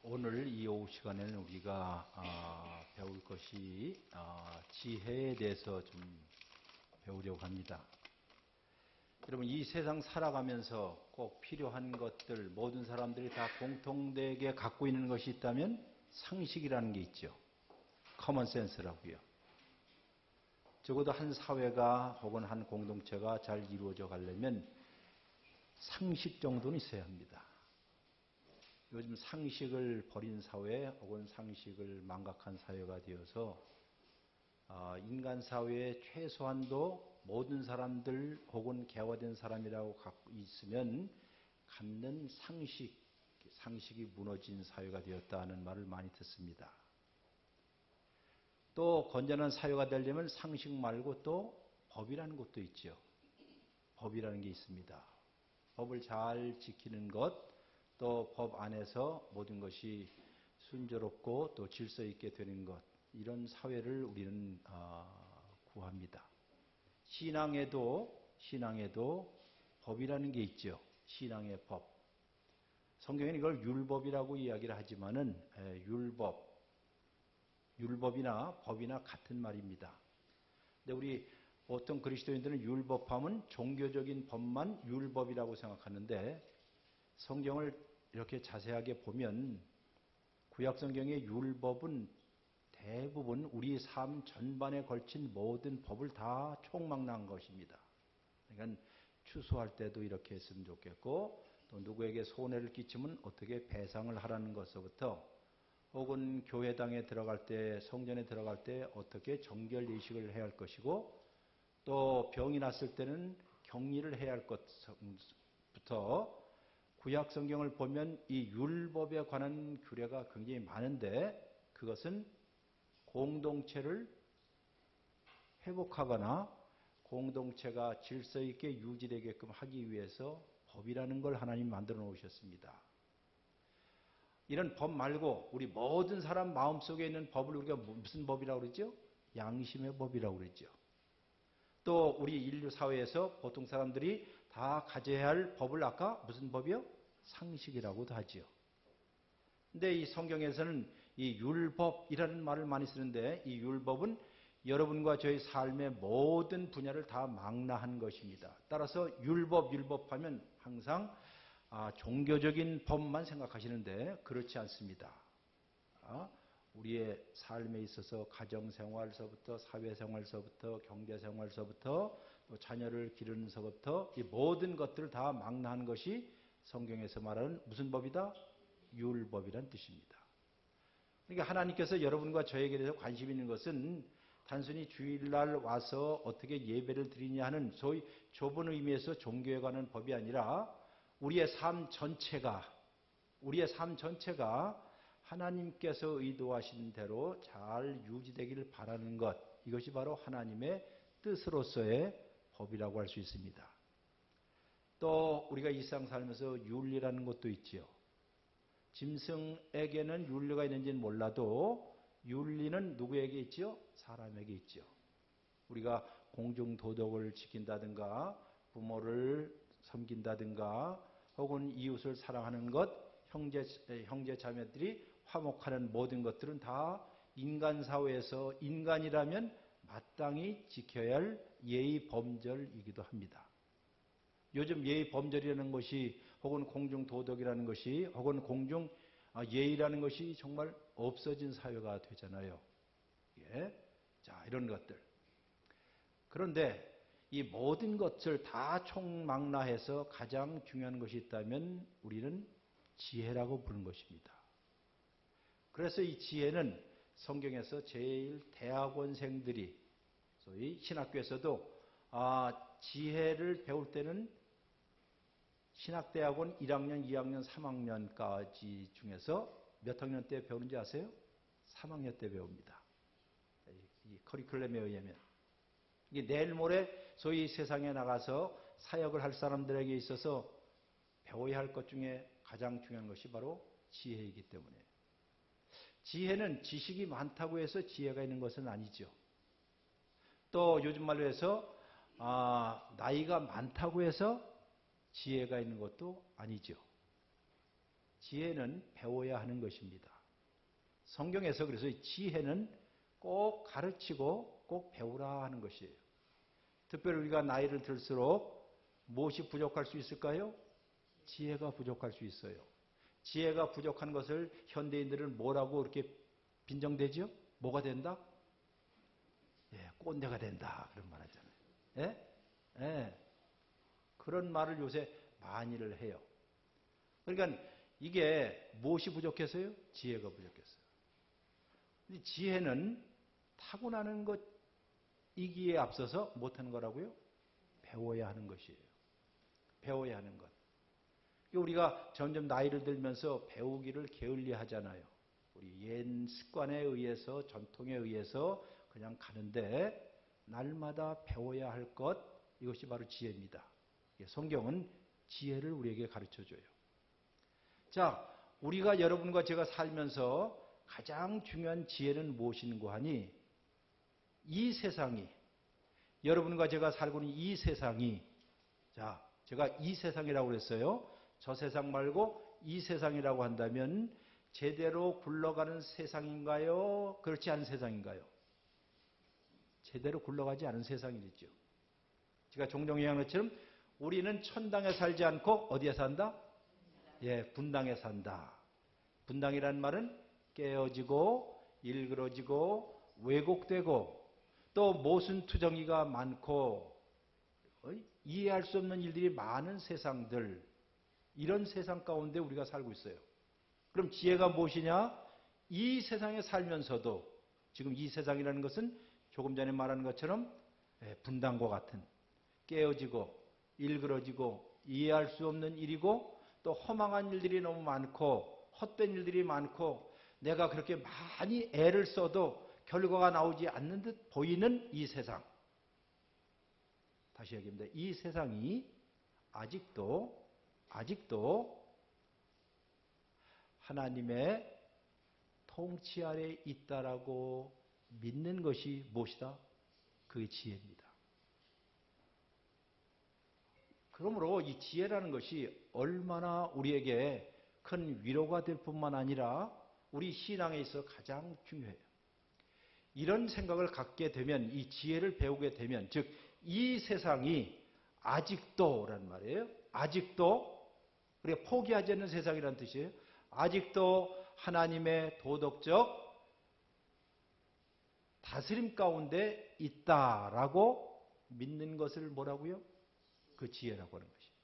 오늘 이 오후 시간에는 우리가 배울 것이 지혜에 대해서 좀 배우려고 합니다. 여러분, 이 세상 살아가면서 꼭 필요한 것들, 모든 사람들이 다 공통되게 갖고 있는 것이 있다면 상식이라는 게 있죠. 커먼 센스라고요. 적어도 한 사회가 혹은 한 공동체가 잘 이루어져 가려면 상식 정도는 있어야 합니다. 요즘 상식을 버린 사회 혹은 상식을 망각한 사회가 되어서 인간 사회에 최소한도 모든 사람들 혹은 개화된 사람이라고 갖고 있으면 갖는 상식이 무너진 사회가 되었다는 말을 많이 듣습니다. 또 건전한 사회가 되려면 상식 말고 또 법이라는 것도 있죠. 법이라는 게 있습니다. 법을 잘 지키는 것, 또 법 안에서 모든 것이 순조롭고 또 질서 있게 되는 것, 이런 사회를 우리는 구합니다. 신앙에도 법이라는 게 있죠. 신앙의 법. 성경에는 이걸 율법이라고 이야기를 하지만은 율법이나 법이나 같은 말입니다. 근데 우리 보통 그리스도인들은 율법하면 종교적인 법만 율법이라고 생각하는데, 성경을 이렇게 자세하게 보면 구약 성경의 율법은 대부분 우리 삶 전반에 걸친 모든 법을 다 총망라한 것입니다. 그러니까 추수할 때도 이렇게 했으면 좋겠고, 또 누구에게 손해를 끼치면 어떻게 배상을 하라는 것서부터, 혹은 교회당에 들어갈 때, 성전에 들어갈 때 어떻게 정결 예식을 해야 할 것이고, 또 병이 났을 때는 격리를 해야 할 것부터 구약 성경을 보면 이 율법에 관한 규례가 굉장히 많은데, 그것은 공동체를 회복하거나 공동체가 질서 있게 유지되게끔 하기 위해서 법이라는 걸 하나님 만들어 놓으셨습니다. 이런 법 말고 우리 모든 사람 마음속에 있는 법을 우리가 무슨 법이라고 그러죠? 양심의 법이라고 그러죠. 또 우리 인류 사회에서 보통 사람들이 다 가져야 할 법을 아까 무슨 법이요? 상식이라고도 하지요. 근데 이 성경에서는 이 율법이라는 말을 많이 쓰는데, 이 율법은 여러분과 저의 삶의 모든 분야를 다 망라한 것입니다. 따라서 율법하면 항상 종교적인 법만 생각하시는데 그렇지 않습니다. 우리의 삶에 있어서 가정생활서부터 사회생활서부터 경제생활서부터 또 자녀를 기르는서부터 이 모든 것들을 다 망라한 것이 성경에서 말하는 무슨 법이다? 율법이란 뜻입니다. 그러니까 하나님께서 여러분과 저에게 대해서 관심 있는 것은 단순히 주일날 와서 어떻게 예배를 드리냐 하는 소위 좁은 의미에서 종교에 관한 법이 아니라 우리의 삶 전체가 하나님께서 의도하신 대로 잘 유지되기를 바라는 것, 이것이 바로 하나님의 뜻으로서의 법이라고 할 수 있습니다. 또 우리가 일상 살면서 윤리라는 것도 있지요. 짐승에게는 윤리가 있는지는 몰라도 윤리는 누구에게 있지요? 사람에게 있지요. 우리가 공중도덕을 지킨다든가 부모를 섬긴다든가 혹은 이웃을 사랑하는 것, 형제 자매들이 화목하는 모든 것들은 다 인간 사회에서 인간이라면 마땅히 지켜야 할 예의 범절이기도 합니다. 요즘 예의 범절이라는 것이 혹은 공중 도덕이라는 것이 혹은 공중 예의라는 것이 정말 없어진 사회가 되잖아요. 예? 자, 이런 것들. 그런데 이 모든 것을 다 총망라해서 가장 중요한 것이 있다면 우리는 지혜라고 부르는 것입니다. 그래서 이 지혜는 성경에서 제일 대학원생들이, 소위 신학교에서도 지혜를 배울 때는 신학대학원 1학년, 2학년, 3학년까지 중에서 몇 학년 때 배우는지 아세요? 3학년 때 배웁니다. 이 커리큘럼에 의하면. 내일 모레 소위 세상에 나가서 사역을 할 사람들에게 있어서 배워야 할 것 중에 가장 중요한 것이 바로 지혜이기 때문에. 지혜는 지식이 많다고 해서 지혜가 있는 것은 아니죠. 또 요즘 말로 해서 나이가 많다고 해서 지혜가 있는 것도 아니죠. 지혜는 배워야 하는 것입니다. 성경에서 그래서 지혜는 꼭 가르치고 꼭 배우라 하는 것이에요. 특별히 우리가 나이를 들수록 무엇이 부족할 수 있을까요? 지혜가 부족할 수 있어요. 지혜가 부족한 것을 현대인들은 뭐라고 이렇게 빈정대죠? 뭐가 된다? 예, 꼰대가 된다. 그런 말 하잖아요. 예? 예. 그런 말을 요새 많이들 해요. 그러니까 이게 무엇이 부족해서요? 지혜가 부족했어요. 지혜는 타고나는 것이기에 앞서서 못하는 거라고요? 배워야 하는 것이에요. 배워야 하는 것. 우리가 점점 나이를 들면서 배우기를 게을리 하잖아요. 우리 옛 습관에 의해서 전통에 의해서 그냥 가는데 날마다 배워야 할 것, 이것이 바로 지혜입니다. 성경은 지혜를 우리에게 가르쳐줘요. 자, 우리가 여러분과 제가 살면서 가장 중요한 지혜는 무엇인고 하니 이 세상이 여러분과 제가 살고 있는 이 세상이 자, 제가 이 세상이라고 그랬어요. 저 세상 말고 이 세상이라고 한다면 제대로 굴러가는 세상인가요? 그렇지 않은 세상인가요? 제대로 굴러가지 않은 세상이겠죠. 제가 종종 얘기한 것처럼 우리는 천당에 살지 않고 어디에 산다? 예, 분당에 산다. 분당이라는 말은 깨어지고 일그러지고 왜곡되고 또 모순투정이가 많고 이해할 수 없는 일들이 많은 세상들, 이런 세상 가운데 우리가 살고 있어요. 그럼 지혜가 무엇이냐? 이 세상에 살면서도 지금 이 세상이라는 것은 조금 전에 말한 것처럼 분당과 같은 깨어지고 일그러지고 이해할 수 없는 일이고 또 허망한 일들이 너무 많고 헛된 일들이 많고 내가 그렇게 많이 애를 써도 결과가 나오지 않는 듯 보이는 이 세상. 다시 얘기합니다. 이 세상이 아직도 하나님의 통치 아래 있다라고 믿는 것이 무엇이다? 그게 지혜입니다. 그러므로 이 지혜라는 것이 얼마나 우리에게 큰 위로가 될 뿐만 아니라 우리 신앙에 있어 가장 중요해요. 이런 생각을 갖게 되면, 이 지혜를 배우게 되면, 즉 이 세상이 아직도란 말이에요. 아직도, 우리가 포기하지 않는 세상이라는 뜻이에요. 아직도 하나님의 도덕적 다스림 가운데 있다라고 믿는 것을 뭐라고요? 그 지혜라고 하는 것이에요.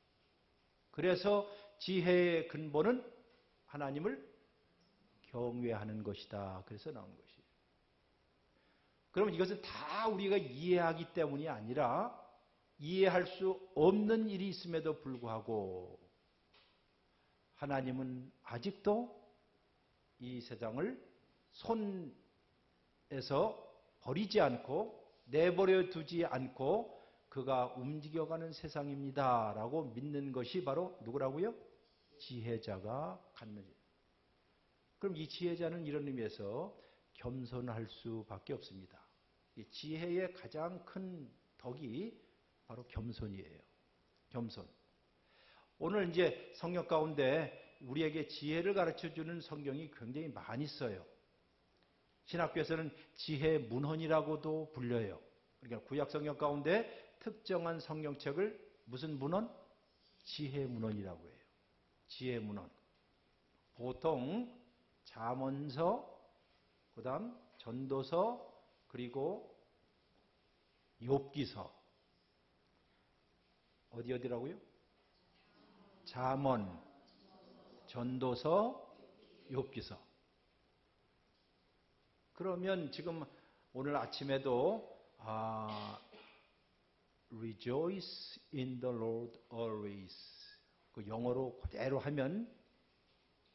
그래서 지혜의 근본은 하나님을 경외하는 것이다. 그래서 나온 것이에요. 그러면 이것은 다 우리가 이해하기 때문이 아니라 이해할 수 없는 일이 있음에도 불구하고 하나님은 아직도 이 세상을 손에서 버리지 않고 내버려 두지 않고 그가 움직여가는 세상입니다. 라고 믿는 것이 바로 누구라고요? 지혜자가 갖는. 그럼 이 지혜자는 이런 의미에서 겸손할 수밖에 없습니다. 이 지혜의 가장 큰 덕이 바로 겸손이에요. 겸손. 오늘 이제 성경 가운데 우리에게 지혜를 가르쳐주는 성경이 굉장히 많이 있어요. 신학교에서는 지혜 문헌이라고도 불려요. 그러니까 구약 성경 가운데 특정한 성경책을 무슨 문헌? 지혜 문헌이라고 해요. 지혜 문헌. 보통 잠언서, 그다음 전도서, 그리고 욥기서. 어디라고요? 잠언, 전도서, 욥기서. 그러면 지금 오늘 아침에도 Rejoice in the Lord always. 그 영어로 그대로 하면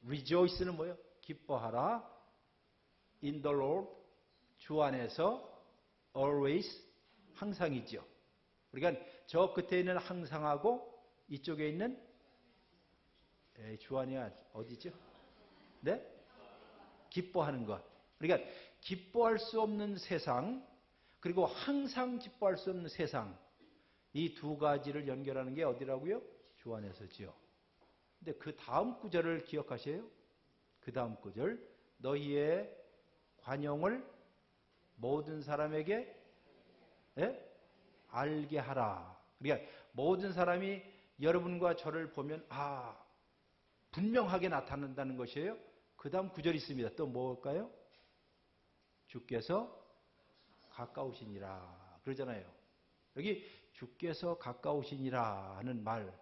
Rejoice는 뭐예요? 기뻐하라. In the Lord, 주 안에서 always, 항상이죠. 그러니까 저 끝에 있는 항상하고 이쪽에 있는 주 안이 어디죠? 네? 기뻐하는 것. 그러니까 기뻐할 수 없는 세상, 그리고 항상 기뻐할 수 없는 세상, 이 두 가지를 연결하는 게 어디라고요? 주 안에서지요. 근데 그 다음 구절을 기억하세요. 그 다음 구절. 너희의 관용을 모든 사람에게 알게 하라. 그러니까 모든 사람이 여러분과 저를 보면 분명하게 나타난다는 것이에요. 그 다음 구절이 있습니다. 또 뭘까요? 주께서 가까우시니라 그러잖아요. 여기 주께서 가까우시니라 하는 말,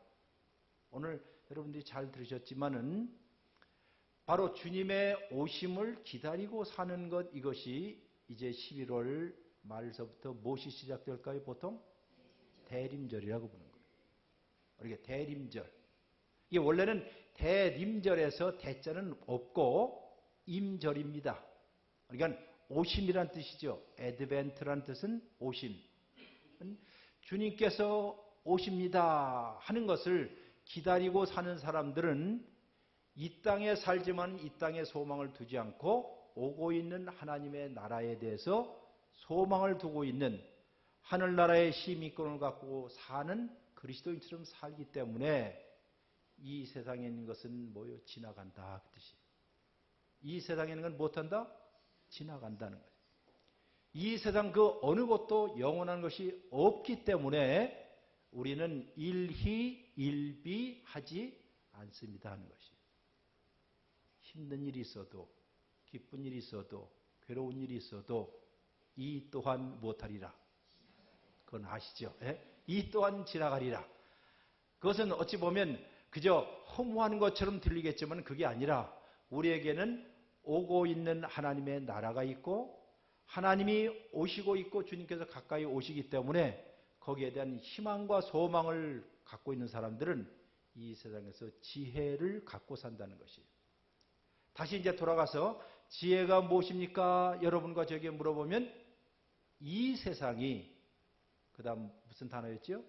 오늘 여러분들이 잘 들으셨지만은 바로 주님의 오심을 기다리고 사는 것, 이것이 이제 11월 말서부터 무엇이 시작될까요? 보통 대림절이라고 부르는 거예요. 이게 대림절. 이게 원래는 대림절에서 대자는 없고 임절입니다. 그러니까 오심이란 뜻이죠. 에드벤트란 뜻은 오심. 주님께서 오십니다 하는 것을 기다리고 사는 사람들은 이 땅에 살지만 이 땅에 소망을 두지 않고 오고 있는 하나님의 나라에 대해서 소망을 두고 있는 하늘나라의 시민권을 갖고 사는 그리스도인처럼 살기 때문에 이 세상에 있는 것은 뭐요? 지나간다 그 뜻이에요. 이 세상에 있는 건 못한다? 지나간다는 거예요. 이 세상 그 어느 것도 영원한 것이 없기 때문에 우리는 일희일비하지 않습니다 하는 것이에요. 힘든 일이 있어도 기쁜 일이 있어도 괴로운 일이 있어도 이 또한 못하리라. 그건 아시죠? 이 또한 지나가리라. 그것은 어찌 보면 그저 허무한 것처럼 들리겠지만 그게 아니라 우리에게는 오고 있는 하나님의 나라가 있고 하나님이 오시고 있고 주님께서 가까이 오시기 때문에 거기에 대한 희망과 소망을 갖고 있는 사람들은 이 세상에서 지혜를 갖고 산다는 것이에요. 다시 이제 돌아가서 지혜가 무엇입니까? 여러분과 저에게 물어보면 이 세상이, 그 다음 무슨 단어였죠?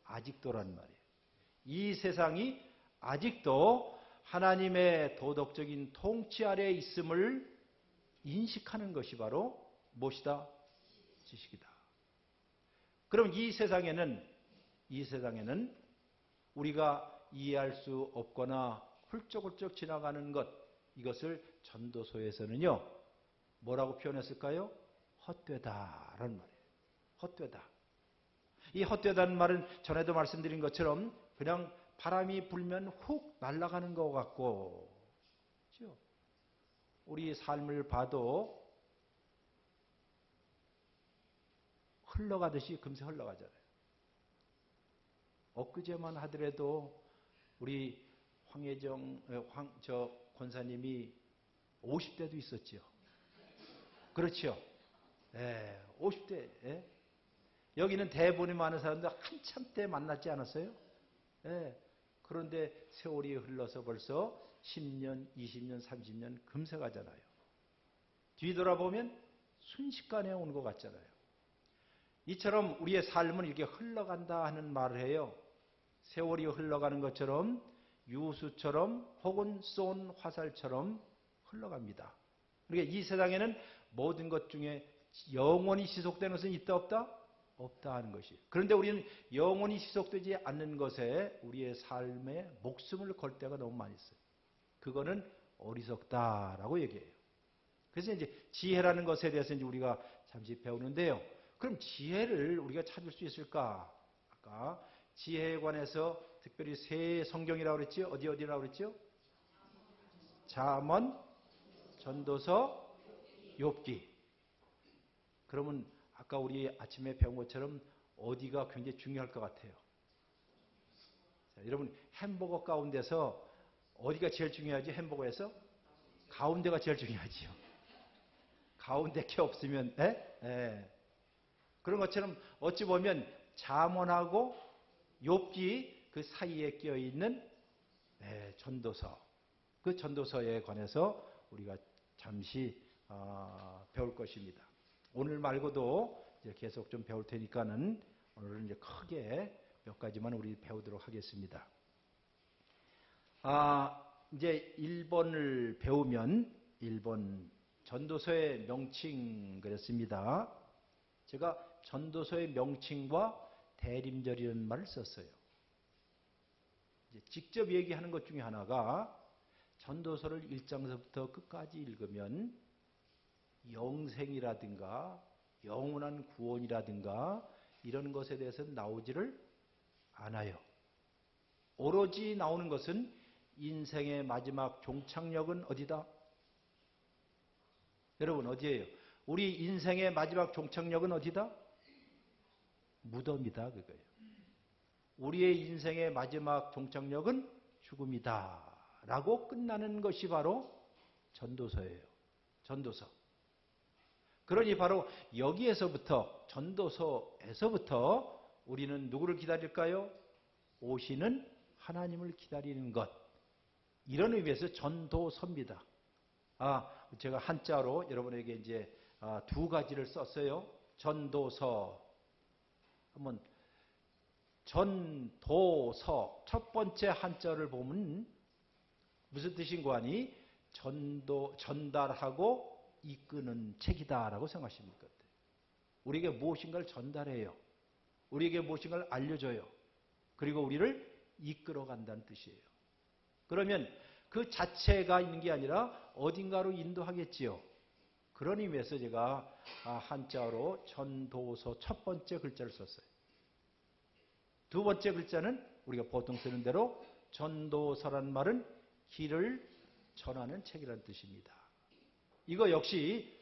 아직도란 말이에요. 이 세상이 아직도 하나님의 도덕적인 통치 아래에 있음을 인식하는 것이 바로 무엇이다? 지식이다. 그럼 이 세상에는 우리가 이해할 수 없거나 훌쩍훌쩍 지나가는 것, 이것을 전도서에서는요 뭐라고 표현했을까요? 헛되다라는 말이에요. 헛되다. 이 헛되다는 말은 전에도 말씀드린 것처럼 그냥 바람이 불면 훅 날아가는 것 같고, 그렇죠? 우리 삶을 봐도 흘러가듯이 금세 흘러가잖아요. 엊그제만 하더라도 우리 저 권사님이 50대도 있었죠. 그렇죠? 50대. 여기는 대본이 많은 사람들 한참 때 만났지 않았어요? 그런데 세월이 흘러서 벌써 10년, 20년, 30년 금세 가잖아요. 뒤돌아보면 순식간에 오는 것 같잖아요. 이처럼 우리의 삶은 이렇게 흘러간다 하는 말을 해요. 세월이 흘러가는 것처럼 유수처럼 혹은 쏜 화살처럼 흘러갑니다. 그러니까 이 세상에는 모든 것 중에 영원히 지속되는 것은 있다 없다? 없다 하는 것이. 그런데 우리는 영원히 지속되지 않는 것에 우리의 삶에 목숨을 걸 때가 너무 많이 있어요. 그거는 어리석다라고 얘기해요. 그래서 이제 지혜라는 것에 대해서 이제 우리가 잠시 배우는데요. 그럼 지혜를 우리가 찾을 수 있을까? 아까 지혜에 관해서 특별히 세 성경이라고 그랬죠? 어디라고 그랬죠? 잠언, 전도서, 욥기. 그러면 아까 우리 아침에 배운 것처럼 어디가 굉장히 중요할 것 같아요? 자, 여러분 햄버거 가운데서 어디가 제일 중요하지? 햄버거에서? 가운데가 제일 중요하지요. 가운데 게 없으면 그런 것처럼 어찌 보면 잠언하고 욥기 그 사이에 끼어 있는 전도서, 그 전도서에 관해서 우리가 잠시 배울 것입니다. 오늘 말고도 이제 계속 좀 배울 테니까는 오늘은 이제 크게 몇 가지만 우리 배우도록 하겠습니다. 이제 1번을 배우면 1번 전도서의 명칭 그랬습니다. 제가 전도서의 명칭과 대림절이라는 말을 썼어요. 이제 직접 얘기하는 것 중에 하나가 전도서를 1장서부터 끝까지 읽으면 영생이라든가 영원한 구원이라든가 이런 것에 대해서는 나오지를 않아요. 오로지 나오는 것은 인생의 마지막 종착역은 어디다? 여러분 어디예요? 우리 인생의 마지막 종착역은 어디다? 무덤이다 그거예요. 우리의 인생의 마지막 종착역은 죽음이다 라고 끝나는 것이 바로 전도서예요. 전도서. 그러니 바로 여기에서부터 전도서에서부터 우리는 누구를 기다릴까요? 오시는 하나님을 기다리는 것. 이런 의미에서 전도서입니다. 제가 한자로 여러분에게 이제 두 가지를 썼어요. 전도서. 한번 전도서 첫 번째 한자를 보면 무슨 뜻인 거 아니? 전달하고 이끄는 책이다라고 생각하시면 될 것 같아요. 우리에게 무엇인가를 전달해요. 우리에게 무엇인가를 알려줘요. 그리고 우리를 이끌어 간다는 뜻이에요. 그러면 그 자체가 있는 게 아니라 어딘가로 인도하겠지요. 그런 의미에서 제가 한자어로 전도서 첫 번째 글자를 썼어요. 두 번째 글자는 우리가 보통 쓰는 대로 전도서란 말은 길을 전하는 책이라는 뜻입니다. 이거 역시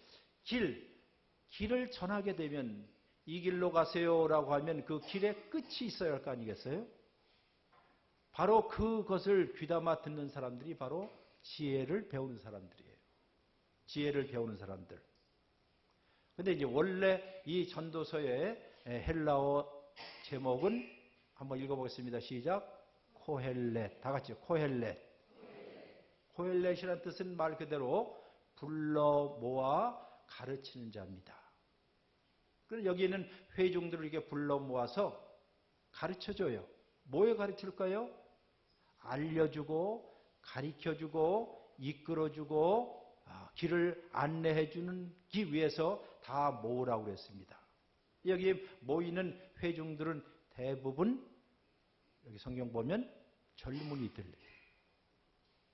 길을 전하게 되면 이 길로 가세요라고 하면 그 길에 끝이 있어야 할 거 아니겠어요? 바로 그것을 귀담아 듣는 사람들이 바로 지혜를 배우는 사람들이에요. 지혜를 배우는 사람들. 근데 이제 원래 이 전도서의 헬라어 제목은 한번 읽어보겠습니다. 시작. 코헬렛. 다 같이 코헬렛. 코헬렛이라는 뜻은 말 그대로 불러 모아 가르치는 자입니다. 그럼 여기에는 회중들을 이렇게 불러 모아서 가르쳐줘요. 뭐에 가르칠까요? 알려주고 가르쳐주고 이끌어주고 길을 안내해주기 위해서 다 모으라고 그랬습니다. 여기 모이는 회중들은 대부분 여기 성경 보면 젊은이들.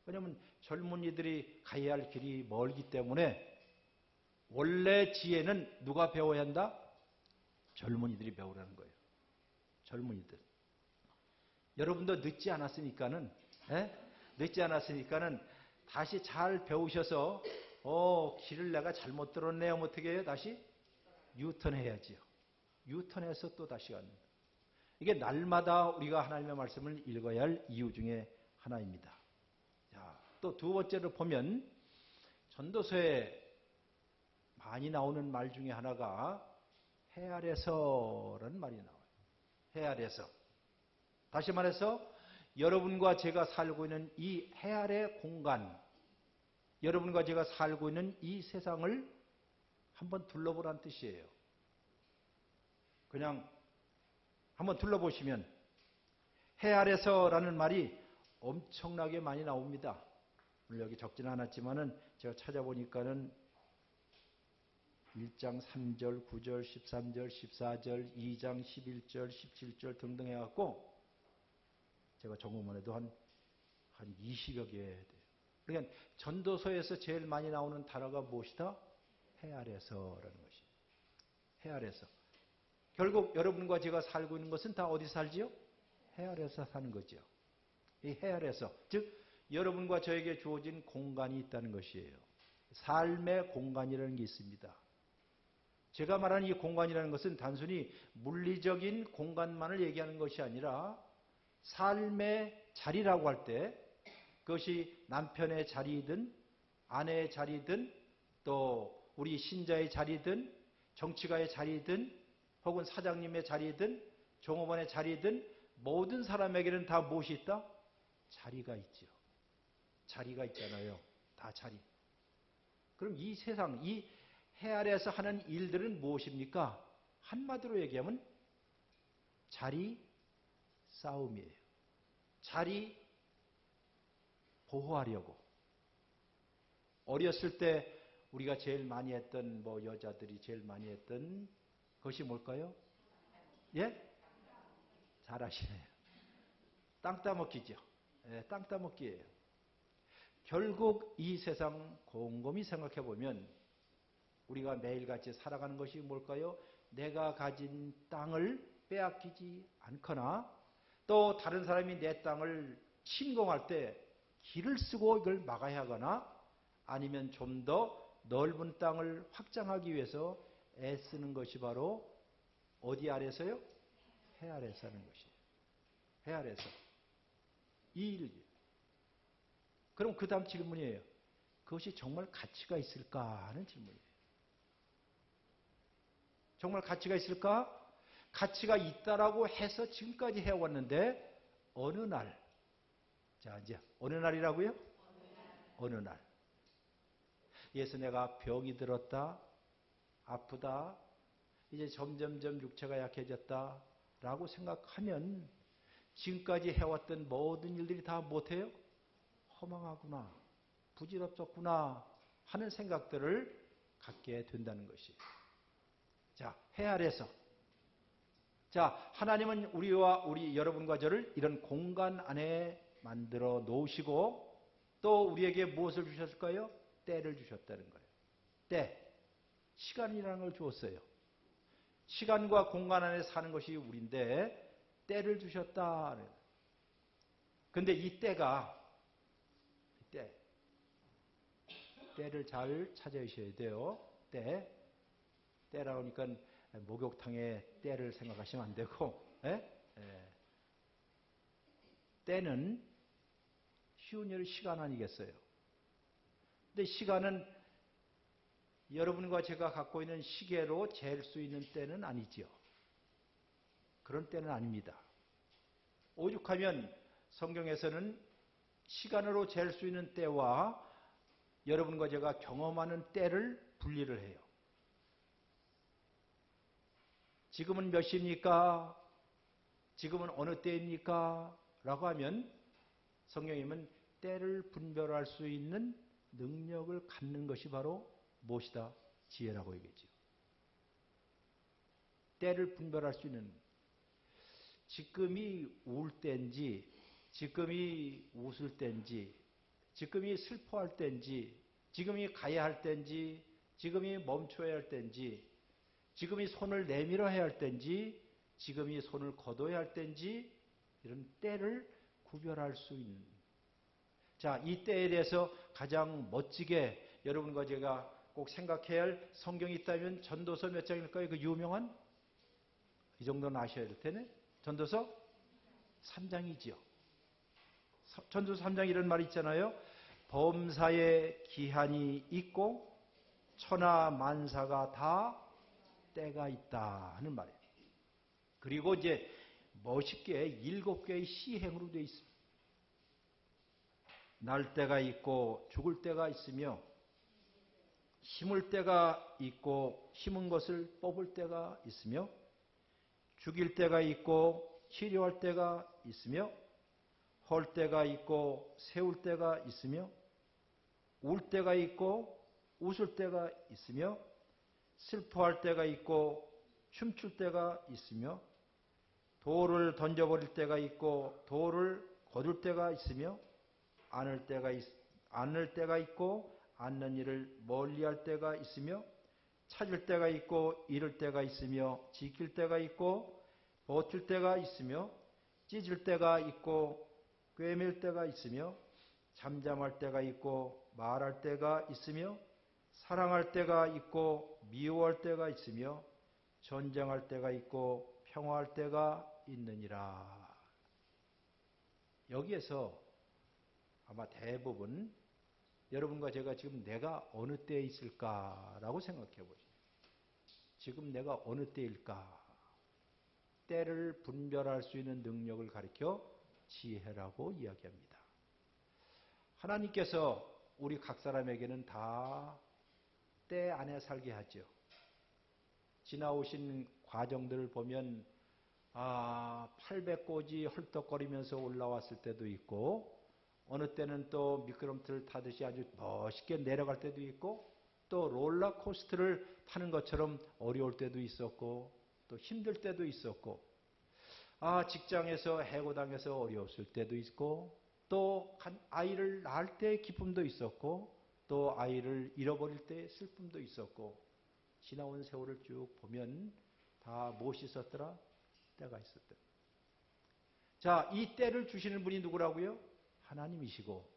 왜냐하면 젊은이들이 가야 할 길이 멀기 때문에 원래 지혜는 누가 배워야 한다? 젊은이들이 배우라는 거예요. 젊은이들. 여러분도 늦지 않았으니까는 다시 잘 배우셔서 길을 내가 잘못 들었네요. 어떻게 해요? 다시 유턴해야지요. 유턴해서 또 다시 가는. 이게 날마다 우리가 하나님의 말씀을 읽어야 할 이유 중에 하나입니다. 또 두 번째로 보면 전도서에 많이 나오는 말 중에 하나가 해 아래서라는 말이 나와요. 해 아래서. 다시 말해서 여러분과 제가 살고 있는 이 해 아래 공간, 여러분과 제가 살고 있는 이 세상을 한번 둘러보라는 뜻이에요. 그냥 한번 둘러보시면 해 아래서라는 말이 엄청나게 많이 나옵니다. 물론 여기 적지는 않았지만은 제가 찾아보니까는 1장 3절, 9절, 13절, 14절, 2장 11절, 17절 등등 해갖고 제가 정보만 해도 한 20여 개 돼요. 그러니까 전도서에서 제일 많이 나오는 단어가 무엇이다? 해 아래서라는 것이. 해 아래서. 결국 여러분과 제가 살고 있는 것은 다 어디 살지요? 해 아래서 사는 거죠. 이 해 아래서. 즉 여러분과 저에게 주어진 공간이 있다는 것이에요. 삶의 공간이라는 게 있습니다. 제가 말하는 이 공간이라는 것은 단순히 물리적인 공간만을 얘기하는 것이 아니라 삶의 자리라고 할 때 그것이 남편의 자리이든 아내의 자리이든 또 우리 신자의 자리이든 정치가의 자리이든 혹은 사장님의 자리이든 종업원의 자리이든 모든 사람에게는 다 무엇이 있다? 자리가 있죠. 자리가 있잖아요. 다 자리. 그럼 이 세상, 이 해 아래에서 하는 일들은 무엇입니까? 한마디로 얘기하면 자리 싸움이에요. 자리 보호하려고. 어렸을 때 우리가 제일 많이 했던 여자들이 제일 많이 했던 것이 뭘까요? 예? 잘하시네요. 땅 따먹기죠. 예, 땅 따먹기예요. 결국 이 세상 곰곰이 생각해 보면 우리가 매일같이 살아가는 것이 뭘까요? 내가 가진 땅을 빼앗기지 않거나 또 다른 사람이 내 땅을 침공할 때 길을 쓰고 이걸 막아야 하거나 아니면 좀 더 넓은 땅을 확장하기 위해서 애쓰는 것이 바로 어디 아래서요? 해 아래서 하는 것이에요. 해 아래서. 이 일이죠. 그럼 그 다음 질문이에요. 그것이 정말 가치가 있을까 하는 질문이에요. 정말 가치가 있을까? 가치가 있다라고 해서 지금까지 해왔는데 어느 날, 자 이제 어느 날이라고요? 어느 날. 예수 내가 병이 들었다, 아프다, 이제 점점점 육체가 약해졌다 라고 생각하면 지금까지 해왔던 모든 일들이 다 못해요? 허망하구나, 부질없었구나 하는 생각들을 갖게 된다는 것이에요. 자, 해 아래서. 자, 하나님은 우리와 우리 여러분과 저를 이런 공간 안에 만들어 놓으시고 또 우리에게 무엇을 주셨을까요? 때를 주셨다는 거예요. 때. 시간이라는 걸 주었어요. 시간과 공간 안에 사는 것이 우리인데 때를 주셨다. 근데 이 때가 때를 잘 찾아주셔야 돼요. 때라고 하니까 목욕탕의 때를 생각하시면 안 되고 때는 쉬운 일 시간 아니겠어요. 근데 시간은 여러분과 제가 갖고 있는 시계로 잴 수 있는 때는 아니지요. 그런 때는 아닙니다. 오죽하면 성경에서는 시간으로 잴 수 있는 때와 여러분과 제가 경험하는 때를 분리를 해요. 지금은 몇 시입니까? 지금은 어느 때입니까? 라고 하면 성경님은 때를 분별할 수 있는 능력을 갖는 것이 바로 무엇이다? 지혜라고 얘기했죠. 때를 분별할 수 있는, 지금이 울 때인지 지금이 웃을 때인지 지금이 슬퍼할 때인지 지금이 가야 할 때인지 지금이 멈춰야 할 때인지 지금이 손을 내밀어 해야 할 때인지 지금이 손을 거둬야 할 때인지 이런 때를 구별할 수 있는, 자, 이 때에 대해서 가장 멋지게 여러분과 제가 꼭 생각해야 할 성경이 있다면 전도서 몇 장일까요? 그 유명한, 이 정도는 아셔야 될 테네. 전도서 3장이지요. 전도서 3장 이런 말이 있잖아요. 범사에 기한이 있고 천하 만사가 다 때가 있다 하는 말이에요. 그리고 이제 멋있게 7개의 시행으로 되어 있습니다. 날 때가 있고 죽을 때가 있으며 심을 때가 있고 심은 것을 뽑을 때가 있으며 죽일 때가 있고 치료할 때가 있으며 헐 때가 있고 세울 때가 있으며 울 때가 있고 웃을 때가 있으며 슬퍼할 때가 있고 춤출 때가 있으며 돌을 던져버릴 때가 있고 돌을 거둘 때가 있으며 안을 때가 있고 않는 일을 멀리할 때가 있으며 찾을 때가 있고 잃을 때가 있으며 지킬 때가 있고 버틸 때가 있으며 찢을 때가 있고 꿰맬 때가 있으며 잠잠할 때가 있고 말할 때가 있으며 사랑할 때가 있고 미워할 때가 있으며 전쟁할 때가 있고 평화할 때가 있느니라. 여기에서 아마 대부분 여러분과 제가 지금 내가 어느 때에 있을까라고 생각해 보시죠. 지금 내가 어느 때일까? 때를 분별할 수 있는 능력을 가리켜 지혜라고 이야기합니다. 하나님께서 우리 각 사람에게는 다 때 안에 살게 하죠. 지나오신 과정들을 보면 800고지 헐떡거리면서 올라왔을 때도 있고 어느 때는 또 미끄럼틀을 타듯이 아주 멋있게 내려갈 때도 있고 또 롤러코스터를 타는 것처럼 어려울 때도 있었고 또 힘들 때도 있었고 직장에서 해고당해서 어려웠을 때도 있고, 또 아이를 낳을 때 기쁨도 있었고, 또 아이를 잃어버릴 때 슬픔도 있었고, 지나온 세월을 쭉 보면 다 무엇이 있었더라? 때가 있었더라. 자, 이 때를 주시는 분이 누구라고요? 하나님이시고,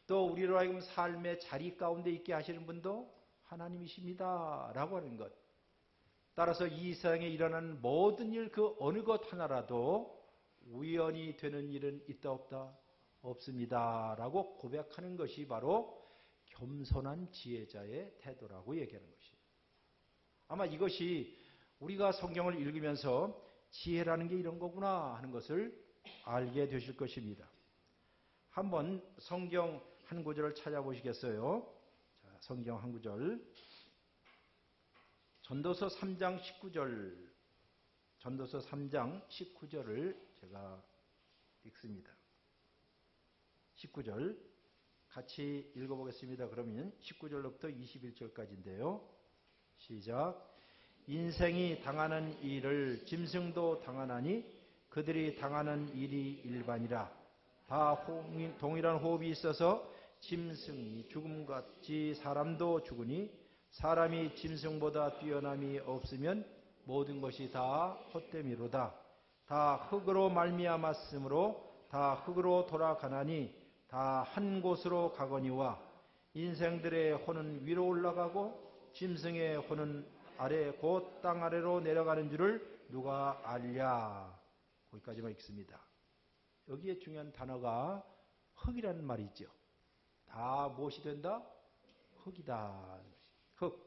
또 우리로 하여금 삶의 자리 가운데 있게 하시는 분도 하나님이십니다 라고 하는 것. 따라서 이 세상에 일어나는 모든 일 그 어느 것 하나라도 우연히 되는 일은 있다 없다? 없습니다 라고 고백하는 것이 바로 겸손한 지혜자의 태도라고 얘기하는 것이에요. 아마 이것이 우리가 성경을 읽으면서 지혜라는 게 이런 거구나 하는 것을 알게 되실 것입니다. 한번 성경 한 구절을 찾아보시겠어요? 자, 성경 한 구절. 전도서 3장 19절. 전도서 3장 19절을 제가 읽습니다. 19절 같이 읽어보겠습니다. 그러면 19절부터 21절까지인데요. 시작. 인생이 당하는 일을 짐승도 당하나니 그들이 당하는 일이 일반이라. 다 동일한 호흡이 있어서 짐승이 죽음같이 사람도 죽으니 사람이 짐승보다 뛰어남이 없으면 모든 것이 다 헛되미로다. 다 흙으로 말미암았으므로 다 흙으로 돌아가나니 다 한 곳으로 가거니와 인생들의 혼은 위로 올라가고 짐승의 혼은 아래 곧 땅 아래로 내려가는 줄을 누가 알랴. 거기까지만 읽습니다. 여기에 중요한 단어가 흙이라는 말이죠. 다 무엇이 된다? 흙이다. 흙.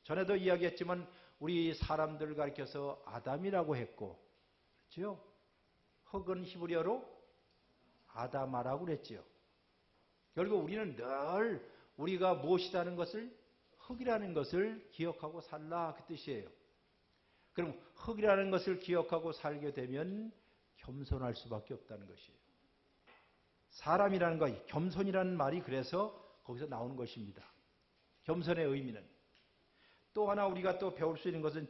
전에도 이야기했지만 우리 사람들을 가리켜서 아담이라고 했고, 그렇죠? 흙은 히브리어로 아다마라고 그랬죠. 결국 우리는 늘 우리가 무엇이라는 것을, 흙이라는 것을 기억하고 살라 그 뜻이에요. 그럼 흙이라는 것을 기억하고 살게 되면 겸손할 수밖에 없다는 것이에요. 사람이라는 것, 겸손이라는 말이 그래서 거기서 나오는 것입니다. 겸손의 의미는. 또 하나 우리가 또 배울 수 있는 것은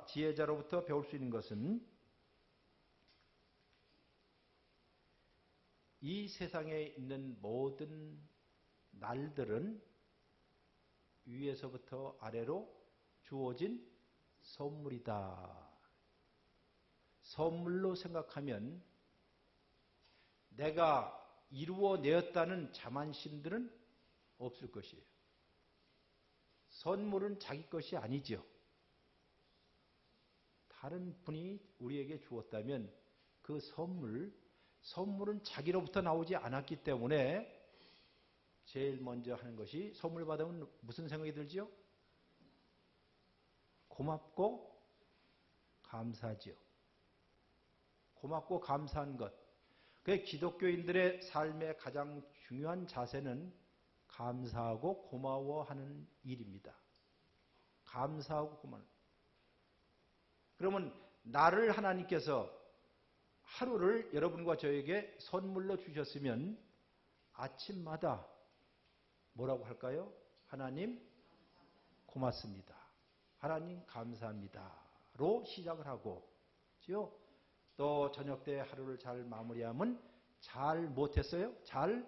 지혜자로부터 배울 수 있는 것은 이 세상에 있는 모든 날들은 위에서부터 아래로 주어진 선물이다. 선물로 생각하면 내가 이루어내었다는 자만심들은 없을 것이에요. 선물은 자기 것이 아니죠. 다른 분이 우리에게 주었다면 그 선물은 자기로부터 나오지 않았기 때문에 제일 먼저 하는 것이 선물 받으면 무슨 생각이 들죠? 고맙고 감사하죠. 고맙고 감사한 것. 그 기독교인들의 삶의 가장 중요한 자세는 감사하고 고마워하는 일입니다. 감사하고 고마워. 그러면 나를 하나님께서 하루를 여러분과 저에게 선물로 주셨으면 아침마다 뭐라고 할까요? 하나님 고맙습니다. 하나님 감사합니다.로 시작을 하고, 또 저녁 때 하루를 잘 마무리하면 잘 못했어요? 잘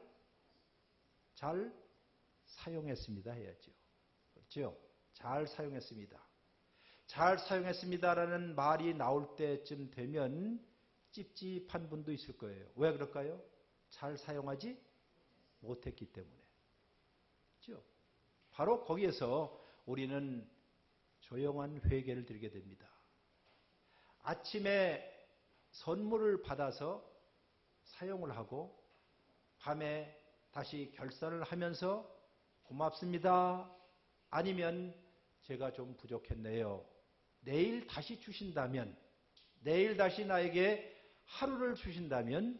사용했습니다 해야죠. 그렇죠? 잘 사용했습니다. 잘 사용했습니다라는 말이 나올 때쯤 되면 찝찝한 분도 있을 거예요. 왜 그럴까요? 잘 사용하지 못했기 때문에. 그렇죠? 바로 거기에서 우리는 조용한 회개를 드리게 됩니다. 아침에 선물을 받아서 사용을 하고 밤에 다시 결산을 하면서 고맙습니다. 아니면 제가 좀 부족했네요. 내일 다시 주신다면, 내일 다시 나에게 하루를 주신다면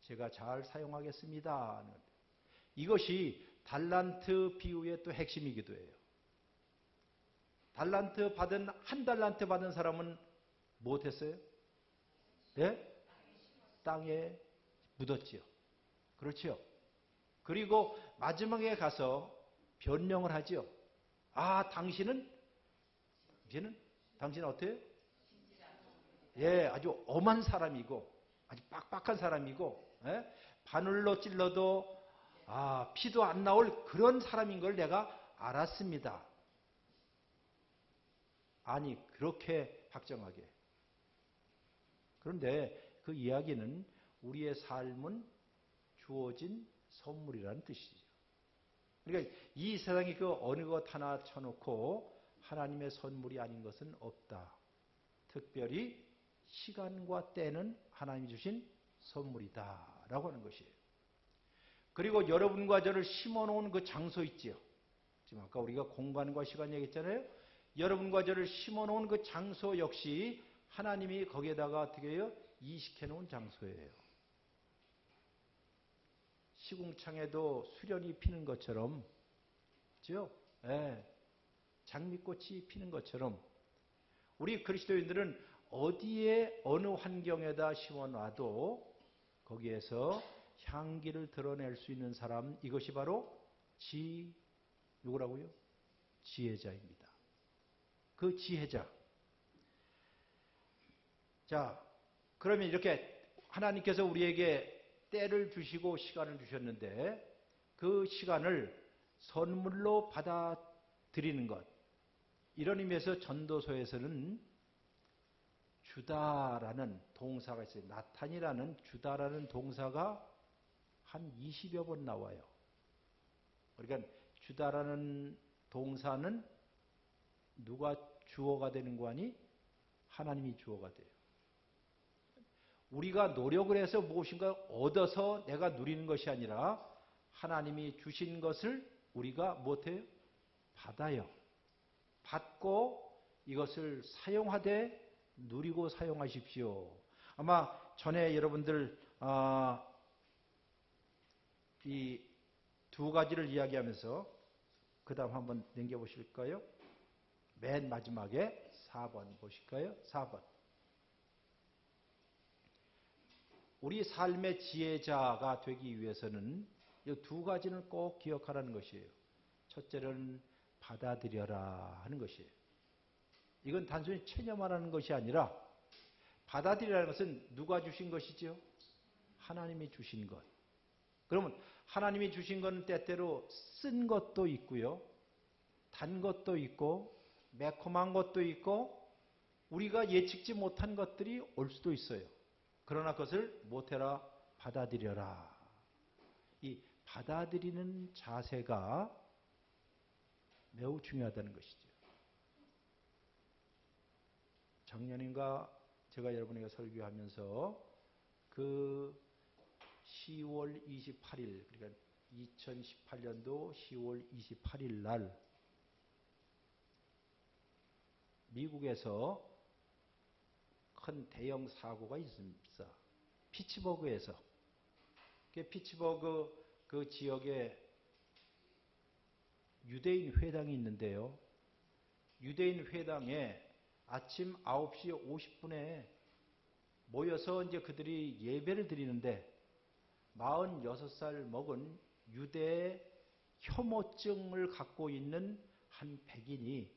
제가 잘 사용하겠습니다. 이것이 달란트 비유의 또 핵심이기도 해요. 한 달란트 받은 사람은 못했어요? 네? 땅에 묻었지요. 그렇죠? 그리고 마지막에 가서 변명을 하죠. 당신은 어때요? 예, 아주 엄한 사람이고 아주 빡빡한 사람이고 바늘로 찔러도 피도 안 나올 그런 사람인 걸 내가 알았습니다. 아니 그렇게 확정하게. 그런데 그 이야기는 우리의 삶은 주어진 선물이라는 뜻이죠. 그러니까 이 세상에 그 어느 것 하나 쳐놓고 하나님의 선물이 아닌 것은 없다. 특별히 시간과 때는 하나님이 주신 선물이다 라고 하는 것이에요. 그리고 여러분과 저를 심어놓은 그 장소 있지요. 지금 아까 우리가 공간과 시간 얘기했잖아요. 여러분과 저를 심어놓은 그 장소 역시 하나님이 거기에다가 어떻게 해요? 이식해놓은 장소예요. 시궁창에도 수련이 피는 것처럼, 그죠? 예, 장미꽃이 피는 것처럼 우리 그리스도인들은 어디에 어느 환경에다 심어놔도 거기에서 향기를 드러낼 수 있는 사람, 이것이 바로 누구라고요? 지혜자입니다. 그 지혜자. 자, 그러면 이렇게 하나님께서 우리에게 때를 주시고 시간을 주셨는데 그 시간을 선물로 받아들이는 것. 이런 의미에서 전도서에서는 주다라는 동사가 있어요. 나탄이라는 주다라는 동사가 한 20여 번 나와요. 그러니까 주다라는 동사는 누가 주어가 되는 거 아니? 하나님이 주어가 돼요. 우리가 노력을 해서 무엇인가 얻어서 내가 누리는 것이 아니라 하나님이 주신 것을 우리가 못해요? 받아요. 받고 이것을 사용하되 누리고 사용하십시오. 아마 전에 여러분들 이 두 가지를 이야기하면서 그 다음 한번 넘겨보실까요? 맨 마지막에 4번 보실까요? 4번. 우리 삶의 지혜자가 되기 위해서는 이 두 가지는 꼭 기억하라는 것이에요. 첫째는 받아들여라 하는 것이에요. 이건 단순히 체념하라는 것이 아니라 받아들이라는 것은 누가 주신 것이죠? 하나님이 주신 것. 그러면 하나님이 주신 것은 때때로 쓴 것도 있고요. 단 것도 있고 매콤한 것도 있고 우리가 예측지 못한 것들이 올 수도 있어요. 그러나 그것을 못해라 받아들여라. 이 받아들이는 자세가 매우 중요하다는 것이죠. 작년인가 제가 여러분에게 설교하면서 그 10월 28일 그러니까 2018년도 10월 28일 날 미국에서 큰 대형 사고가 있습니다. 피츠버그에서. 피츠버그 그 지역에 유대인 회당이 있는데요. 유대인 회당에 아침 9시 50분에 모여서 이제 그들이 예배를 드리는데 46살 먹은 유대 혐오증을 갖고 있는 한 백인이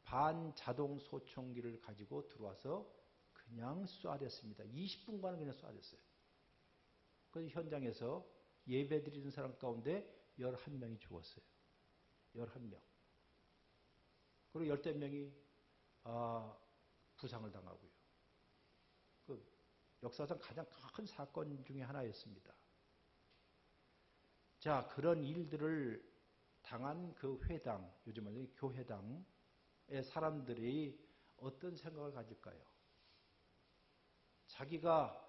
반자동 소총기를 가지고 들어와서 그냥 쏴댔습니다. 20분간 그냥 쏴댔어요. 그 현장에서 예배 드리는 사람 가운데 11명이 죽었어요. 11명. 그리고 10명이 부상을 당하고요. 그 역사상 가장 큰 사건 중에 하나였습니다. 자, 그런 일들을 당한 그 회당, 요즘 말로 교회당의 사람들이 어떤 생각을 가질까요? 자기가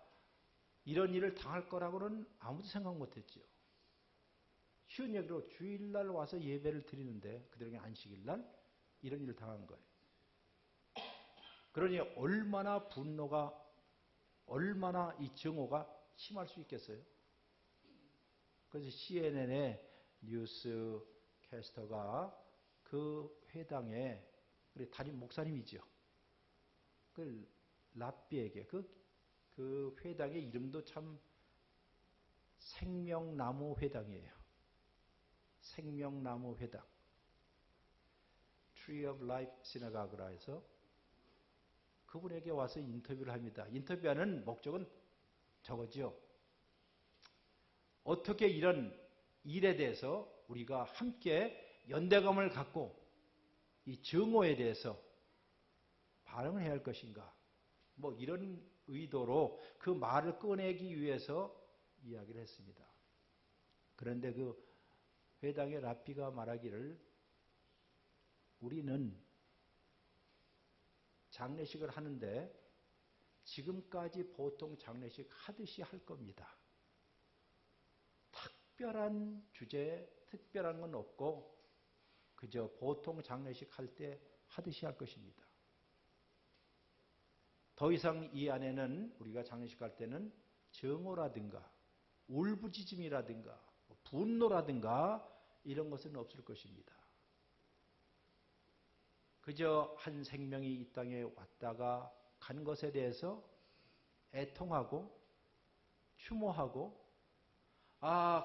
이런 일을 당할 거라고는 아무도 생각 못했죠. 쉬운 얘기로 주일날 와서 예배를 드리는데 그들에게 안식일날 이런 일을 당한 거예요. 그러니 얼마나 분노가 얼마나 이 증오가 심할 수 있겠어요? 그래서 CNN의 뉴스 캐스터가 그 회당에 우리 담임 목사님이죠. 그 랍비에게 그 회당의 이름도 참 생명나무 회당이에요. 생명나무 회당. Tree of Life Synagogue라 해서 그분에게 와서 인터뷰를 합니다. 인터뷰하는 목적은 저거죠. 어떻게 이런 일에 대해서 우리가 함께 연대감을 갖고 이 증오에 대해서 반응을 해야 할 것인가. 뭐 이런 의도로 그 말을 꺼내기 위해서 이야기를 했습니다. 그런데 그 회당의 랍비가 말하기를 우리는 장례식을 하는데 지금까지 보통 장례식 하듯이 할 겁니다. 특별한 주제, 특별한 건 없고 그저 보통 장례식 할 때 하듯이 할 것입니다. 더 이상 이 안에는 우리가 장례식 할 때는 정오라든가 울부짖음이라든가 분노라든가 이런 것은 없을 것입니다. 그저 한 생명이 이 땅에 왔다가 간 것에 대해서 애통하고 추모하고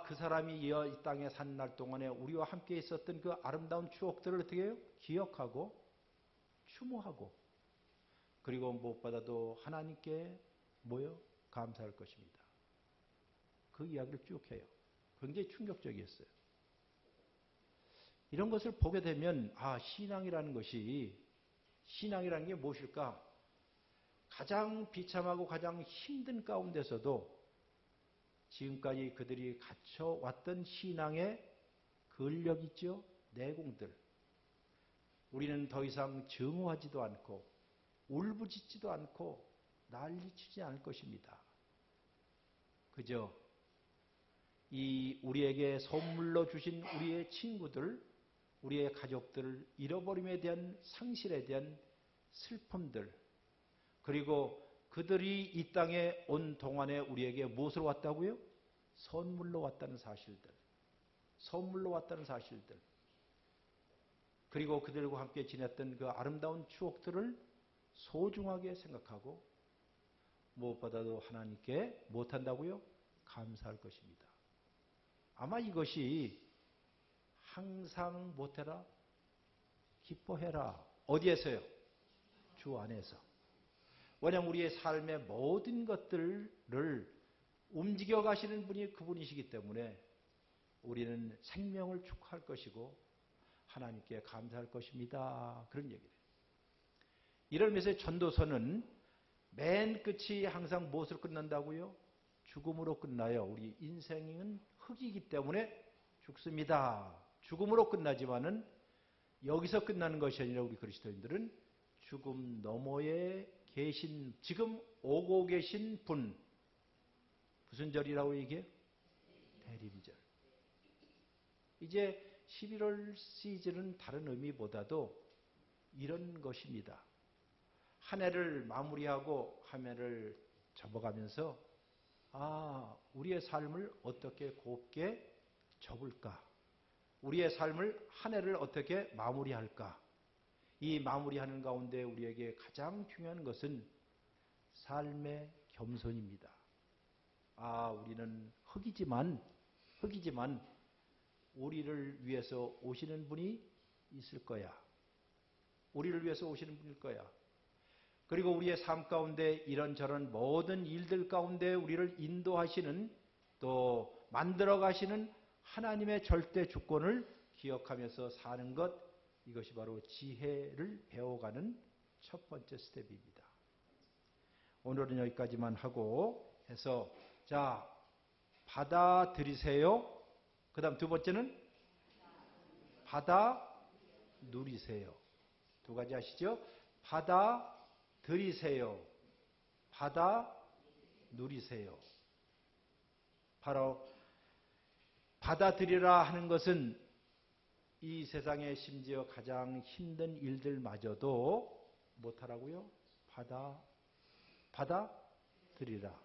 그 사람이 이 땅에 산 날 동안에 우리와 함께 있었던 그 아름다운 추억들을 어떻게 해요? 기억하고 추모하고 그리고 무엇보다도 하나님께 뭐요? 감사할 것입니다. 그 이야기를 쭉 해요. 굉장히 충격적이었어요. 이런 것을 보게 되면 신앙이라는 게 무엇일까? 가장 비참하고 가장 힘든 가운데서도 지금까지 그들이 갖춰왔던 신앙의 근력 있죠? 내공들. 우리는 더 이상 증오하지도 않고 울부짖지도 않고 난리치지 않을 것입니다. 그저 이 우리에게 선물로 주신 우리의 친구들, 우리의 가족들을 잃어버림에 대한 상실에 대한 슬픔들, 그리고 그들이 이 땅에 온 동안에 우리에게 무엇으로 왔다고요? 선물로 왔다는 사실들. 선물로 왔다는 사실들. 그리고 그들과 함께 지냈던 그 아름다운 추억들을 소중하게 생각하고 무엇보다도 하나님께 못한다고요? 감사할 것입니다. 아마 이것이 항상 못해라, 기뻐해라. 어디에서요? 주 안에서. 왜냐하면 우리의 삶의 모든 것들을 움직여 가시는 분이 그분이시기 때문에 우리는 생명을 축하할 것이고 하나님께 감사할 것입니다. 그런 얘기를 해요. 이러면서 전도서는 맨 끝이 항상 무엇으로 끝난다고요? 죽음으로 끝나요. 우리 인생은 흙이기 때문에 죽습니다. 죽음으로 끝나지만은 여기서 끝나는 것이 아니라 우리 그리스도인들은 죽음 너머에 계신, 지금 오고 계신 분, 무슨 절이라고 얘기해요? 대림절. 이제 11월 시즌은 다른 의미보다도 이런 것입니다. 한 해를 마무리하고 한 해를 접어가면서 우리의 삶을 어떻게 곱게 접을까? 우리의 삶을 한 해를 어떻게 마무리할까? 이 마무리하는 가운데 우리에게 가장 중요한 것은 삶의 겸손입니다. 우리는 흙이지만 우리를 위해서 오시는 분이 있을 거야. 우리를 위해서 오시는 분일 거야. 그리고 우리의 삶 가운데 이런저런 모든 일들 가운데 우리를 인도하시는, 또 만들어 가시는 하나님의 절대 주권을 기억하면서 사는 것, 이것이 바로 지혜를 배워가는 첫 번째 스텝입니다. 오늘은 여기까지만 하고 해서, 자, 받아들이세요. 그 다음 두 번째는 받아 누리세요. 두 가지 아시죠? 받아들이세요. 받아 누리세요. 바로 받아들이라 하는 것은 이 세상에 심지어 가장 힘든 일들마저도 못하라고요? 받아들이라.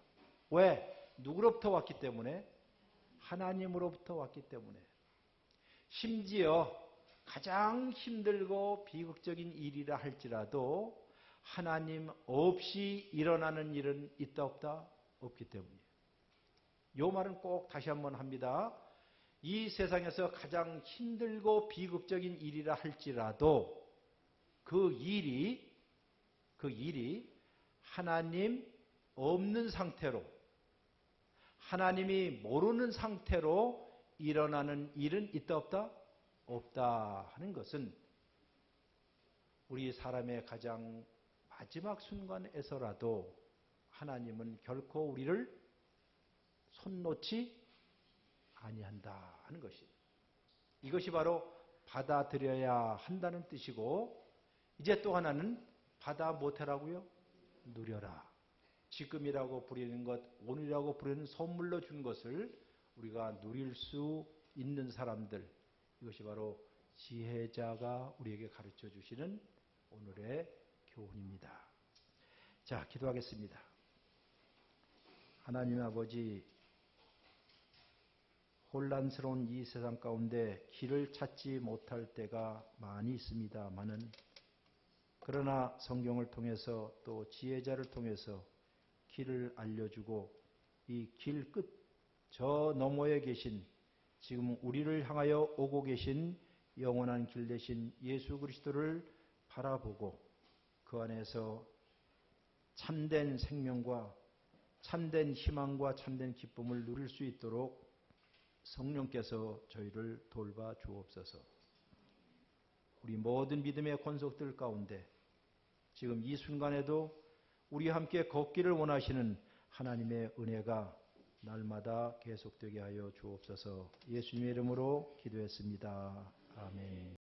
왜? 누구로부터 왔기 때문에? 하나님으로부터 왔기 때문에. 심지어 가장 힘들고 비극적인 일이라 할지라도 하나님 없이 일어나는 일은 있다 없다? 없기 때문이에요. 이 말은 꼭 다시 한번 합니다. 이 세상에서 가장 힘들고 비극적인 일이라 할지라도 그 일이 하나님 없는 상태로, 하나님이 모르는 상태로 일어나는 일은 있다 없다? 없다 하는 것은 우리 사람의 가장 마지막 순간에서라도 하나님은 결코 우리를 손 놓지 아니한다 하는 것이, 이것이 바로 받아들여야 한다는 뜻이고, 이제 또 하나는 받아 못해라고요? 누려라. 지금이라고 부리는 것, 오늘이라고 부리는 선물로 준 것을 우리가 누릴 수 있는 사람들, 이것이 바로 지혜자가 우리에게 가르쳐 주시는 오늘의 교훈입니다. 자, 기도하겠습니다. 하나님 아버지, 혼란스러운 이 세상 가운데 길을 찾지 못할 때가 많이 있습니다마는, 그러나 성경을 통해서 또 지혜자를 통해서 길을 알려주고 이 길 끝 저 너머에 계신, 지금 우리를 향하여 오고 계신 영원한 길 대신 예수 그리스도를 바라보고 그 안에서 참된 생명과 참된 희망과 참된 기쁨을 누릴 수 있도록 성령께서 저희를 돌봐 주옵소서. 우리 모든 믿음의 권속들 가운데 지금 이 순간에도 우리와 함께 걷기를 원하시는 하나님의 은혜가 날마다 계속되게 하여 주옵소서. 예수님의 이름으로 기도했습니다. 아멘.